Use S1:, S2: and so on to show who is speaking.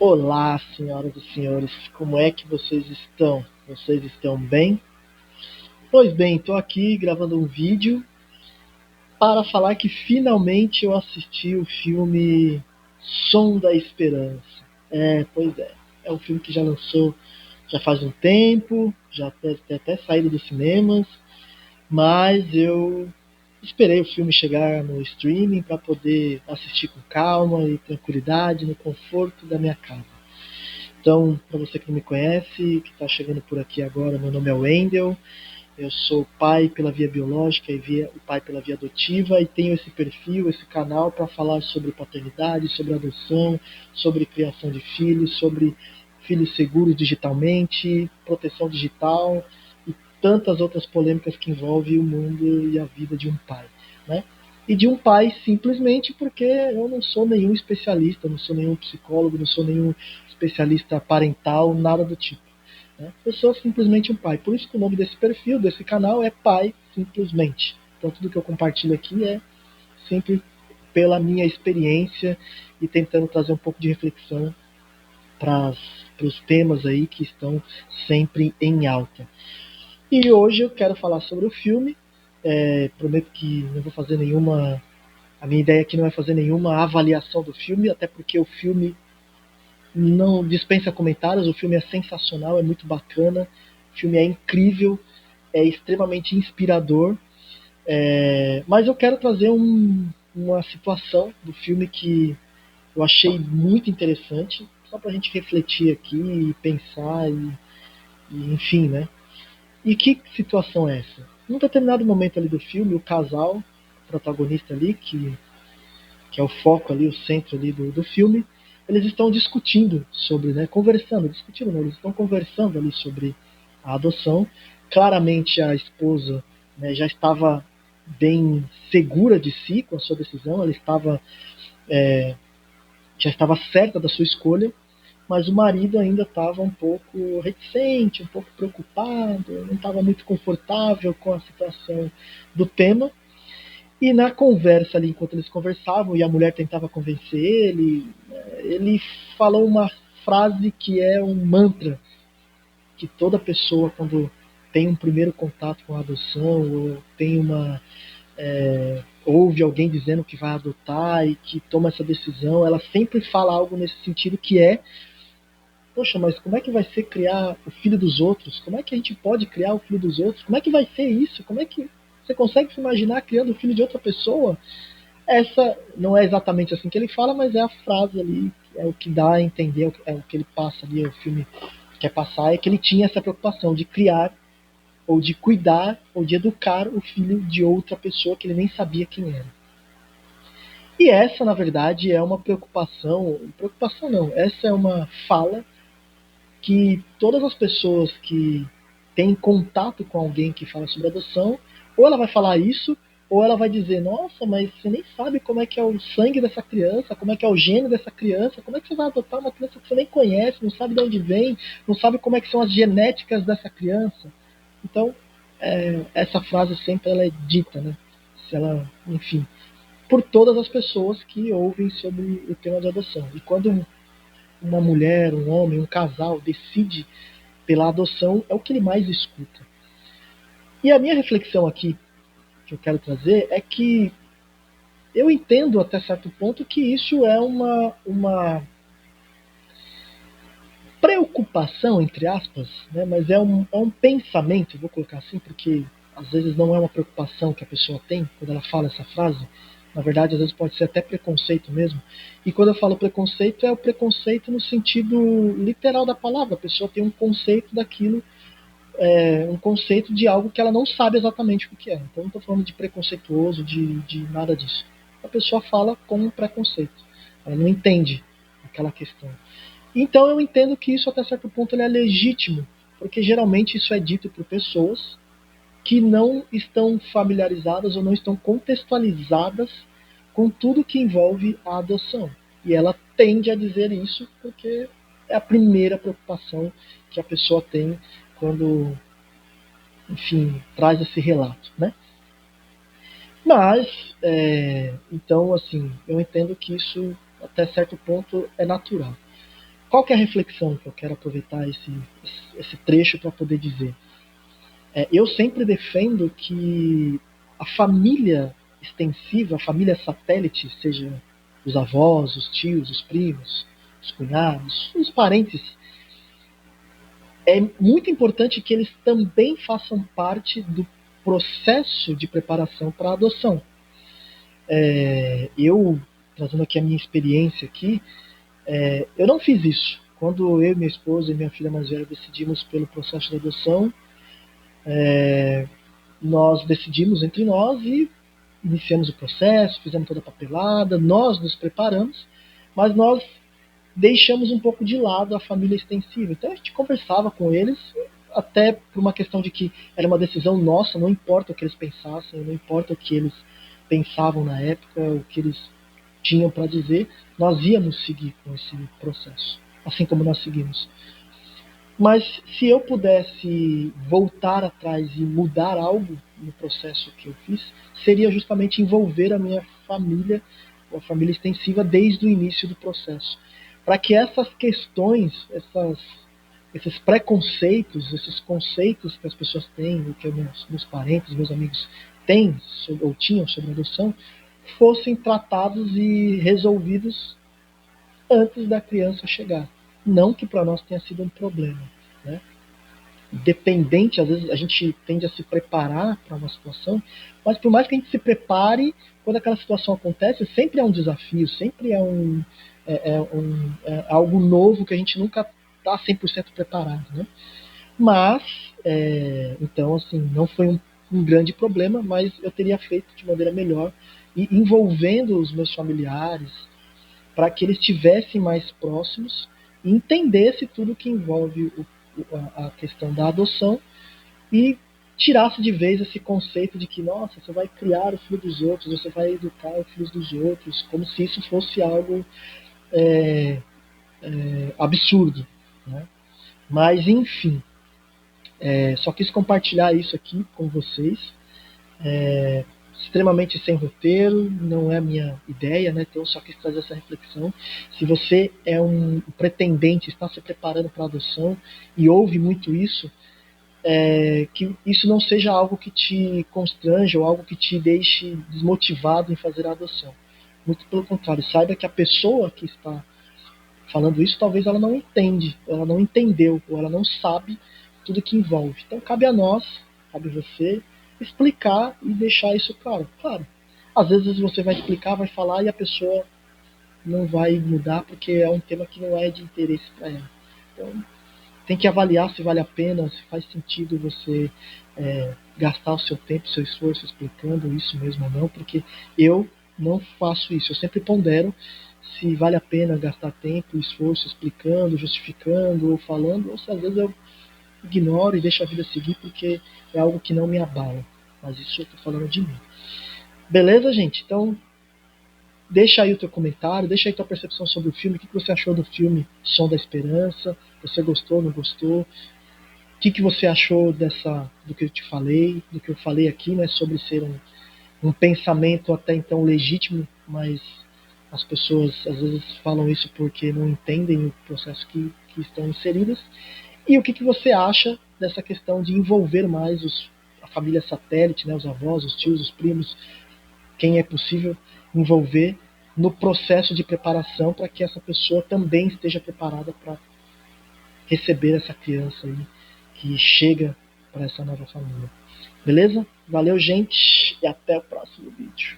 S1: Olá, senhoras e senhores, como é que vocês estão? Vocês estão bem? Pois bem, estou aqui gravando um vídeo para falar que finalmente eu assisti o filme Som da Esperança. Pois é, é um filme que já lançou já faz um tempo, já deve ter até saído dos cinemas, mas eu esperei o filme chegar no streaming para poder assistir com calma e tranquilidade no conforto da minha casa. Então, para você que não me conhece, que está chegando por aqui agora, meu nome é Wendel, eu sou pai pela via biológica e pai pela via adotiva e tenho esse perfil, esse canal para falar sobre paternidade, sobre adoção, sobre criação de filhos, sobre filhos seguros digitalmente, proteção digital e tantas outras polêmicas que envolvem o mundo e a vida de um pai, né? E de um pai simplesmente porque eu não sou nenhum especialista, não sou nenhum psicólogo, não sou nenhum especialista parental, nada do tipo, né? Eu sou simplesmente um pai. Por isso que o nome desse perfil, desse canal, é Pai Simplesmente. Então tudo que eu compartilho aqui é sempre pela minha experiência e tentando trazer um pouco de reflexão para os temas aí que estão sempre em alta. E hoje eu quero falar sobre o filme. Prometo que não vou fazer nenhuma. A minha ideia aqui não é fazer nenhuma avaliação do filme, até porque o filme não dispensa comentários. O filme é sensacional, é muito bacana, o filme é incrível, é extremamente inspirador. Mas eu quero trazer uma situação do filme que eu achei muito interessante, só para a gente refletir aqui e pensar enfim, né? E que situação é essa? Num determinado momento ali do filme, o casal, o protagonista ali, que é o foco ali, o centro ali do filme, eles estão discutindo sobre, né, conversando, discutindo não, eles estão conversando ali sobre a adoção. Claramente a esposa, né, já estava bem segura de si com a sua decisão, ela estava já estava certa da sua escolha, mas o marido ainda estava um pouco reticente, um pouco preocupado, não estava muito confortável com a situação do tema. E na conversa ali, enquanto eles conversavam, e a mulher tentava convencer ele falou uma frase que é um mantra que toda pessoa, quando tem um primeiro contato com a adoção, ou tem ouve alguém dizendo que vai adotar e que toma essa decisão, ela sempre fala algo nesse sentido que é: poxa, mas como é que vai ser criar o filho dos outros? Como é que a gente pode criar o filho dos outros? Como é que vai ser isso? Como é que você consegue se imaginar criando o filho de outra pessoa? Essa não é exatamente assim que ele fala, mas é a frase ali, é o que dá a entender, é o que ele passa ali, o filme quer passar, é que ele tinha essa preocupação de criar, ou de cuidar, ou de educar o filho de outra pessoa que ele nem sabia quem era. E essa, na verdade, é uma preocupação não, essa é uma fala que todas as pessoas que têm contato com alguém que fala sobre adoção, ou ela vai falar isso, ou ela vai dizer: nossa, mas você nem sabe como é que é o sangue dessa criança, como é que é o gene dessa criança, como é que você vai adotar uma criança que você nem conhece, não sabe de onde vem, não sabe como é que são as genéticas dessa criança. Então, essa frase sempre ela é dita, né? Se ela, enfim, por todas as pessoas que ouvem sobre o tema de adoção. E quando uma mulher, um homem, um casal decide pela adoção, é o que ele mais escuta. E a minha reflexão aqui, que eu quero trazer, é que eu entendo até certo ponto que isso é uma preocupação, entre aspas, né? Mas é um pensamento, vou colocar assim, porque às vezes não é uma preocupação que a pessoa tem quando ela fala essa frase. Na verdade, às vezes pode ser até preconceito mesmo. E quando eu falo preconceito, é o preconceito no sentido literal da palavra. A pessoa tem um conceito daquilo, um conceito de algo que ela não sabe exatamente o que é. Então não estou falando de preconceituoso, de nada disso. A pessoa fala com um preconceito. Ela não entende aquela questão. Então eu entendo que isso até certo ponto ele é legítimo, porque geralmente isso é dito por pessoas que não estão familiarizadas ou não estão contextualizadas com tudo que envolve a adoção. E ela tende a dizer isso porque é a primeira preocupação que a pessoa tem quando, enfim, traz esse relato, né? Mas, então, assim, eu entendo que isso até certo ponto é natural. qual que é a reflexão que eu quero aproveitar esse trecho para poder dizer? Eu sempre defendo que a família extensiva, a família satélite, seja os avós, os tios, os primos, os cunhados, os parentes, é muito importante que eles também façam parte do processo de preparação para a adoção. Eu, trazendo aqui a minha experiência aqui, eu não fiz isso. Quando eu, minha esposa e minha filha mais velha decidimos pelo processo de adoção, nós decidimos entre nós e iniciamos o processo, fizemos toda a papelada, nós nos preparamos, mas nós deixamos um pouco de lado a família extensiva. Então a gente conversava com eles, até por uma questão de que era uma decisão nossa, não importa o que eles pensassem, não importa o que eles pensavam na época, o que eles tinham para dizer, nós íamos seguir com esse processo, assim como nós seguimos. Mas se eu pudesse voltar atrás e mudar algo no processo que eu fiz, seria justamente envolver a minha família, a família extensiva, desde o início do processo. Para que essas questões, esses preconceitos, esses conceitos que as pessoas têm, que meus parentes, meus amigos têm ou tinham sobre a adoção, fossem tratados e resolvidos antes da criança chegar. Não que para nós tenha sido um problema, né? Dependente, às vezes a gente tende a se preparar para uma situação, mas por mais que a gente se prepare, quando aquela situação acontece, sempre é um desafio, sempre é algo novo que a gente nunca está 100% preparado, né? Mas, então, assim, não foi um grande problema, mas eu teria feito de maneira melhor e envolvendo os meus familiares, para que eles estivessem mais próximos e entendesse tudo que envolve a questão da adoção e tirasse de vez esse conceito de que, nossa, você vai criar o filho dos outros, você vai educar os filhos dos outros, como se isso fosse algo absurdo, né? Mas, enfim, só quis compartilhar isso aqui com vocês. Extremamente sem roteiro, não é a minha ideia, né? Então eu só quis trazer essa reflexão. Se você é um pretendente, está se preparando para a adoção e ouve muito isso, que isso não seja algo que te constranja ou algo que te deixe desmotivado em fazer a adoção. Muito pelo contrário, saiba que a pessoa que está falando isso, talvez ela não entende, ela não entendeu, ou ela não sabe tudo que envolve. Então cabe a nós, cabe a você, explicar e deixar isso claro. Claro, às vezes você vai explicar, vai falar e a pessoa não vai mudar porque é um tema que não é de interesse para ela. Então tem que avaliar se vale a pena, se faz sentido você gastar o seu tempo, o seu esforço explicando isso mesmo ou não, porque eu não faço isso. Eu sempre pondero se vale a pena gastar tempo, esforço explicando, justificando ou falando, ou se às vezes eu ignoro e deixo a vida seguir porque é algo que não me abala. Mas isso eu estou falando de mim. Beleza, gente? Então, deixa aí o teu comentário, deixa aí tua percepção sobre o filme, o que você achou do filme Som da Esperança, você gostou, não gostou? O que você achou do que eu te falei, do que eu falei aqui, né, sobre ser um pensamento até então legítimo, mas as pessoas às vezes falam isso porque não entendem o processo que estão inseridas. E o que você acha dessa questão de envolver mais a família satélite, né, os avós, os tios, os primos, quem é possível envolver no processo de preparação para que essa pessoa também esteja preparada para receber essa criança aí que chega para essa nova família. Beleza? Valeu, gente, e até o próximo vídeo.